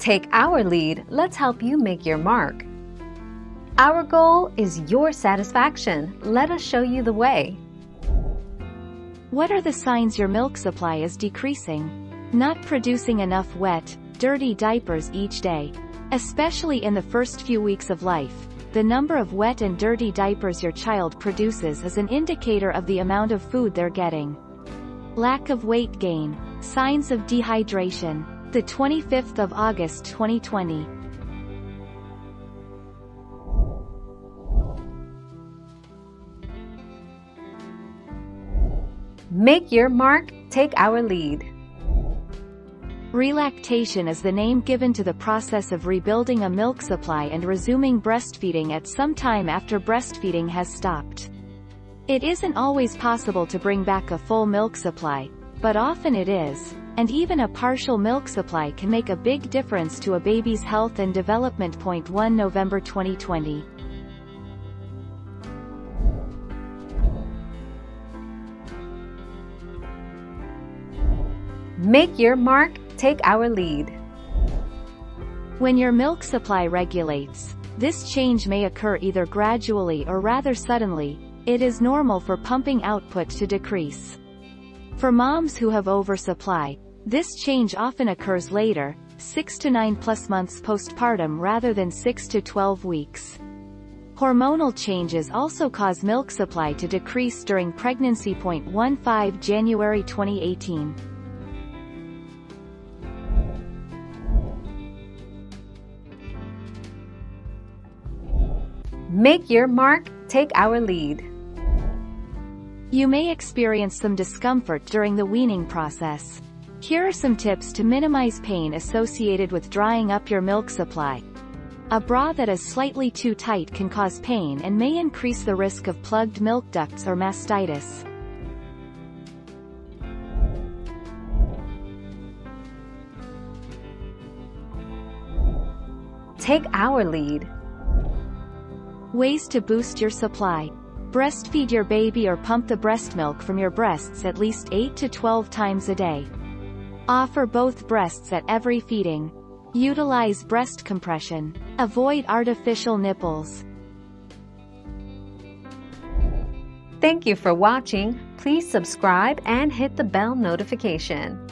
Take our lead, let's help you make your mark. Our goal is your satisfaction. Let us show you the way. What are the signs your milk supply is decreasing? Not producing enough wet, dirty diapers each day. Especially in the first few weeks of life, the number of wet and dirty diapers your child produces is an indicator of the amount of food they're getting. Lack of weight gain. Signs of dehydration. The 25th of August 2020. Make your mark, take our lead. Relactation is the name given to the process of rebuilding a milk supply and resuming breastfeeding at some time after breastfeeding has stopped. It isn't always possible to bring back a full milk supply, but often it is, and even a partial milk supply can make a big difference to a baby's health and development. 1 November 2020. Make your mark, take our lead. When your milk supply regulates, this change may occur either gradually or rather suddenly. It is normal for pumping output to decrease. For moms who have oversupply, this change often occurs later, 6 to 9+ months postpartum rather than 6 to 12 weeks. Hormonal changes also cause milk supply to decrease during pregnancy. 15 January 2018. Make your mark, take our lead. You may experience some discomfort during the weaning process. Here are some tips to minimize pain associated with drying up your milk supply. A bra that is slightly too tight can cause pain and may increase the risk of plugged milk ducts or mastitis. Take our lead. Ways to boost your supply. Breastfeed your baby or pump the breast milk from your breasts at least 8 to 12 times a day. Offer both breasts at every feeding. Utilize breast compression. Avoid artificial nipples. Thank you for watching. Please subscribe and hit the bell notification.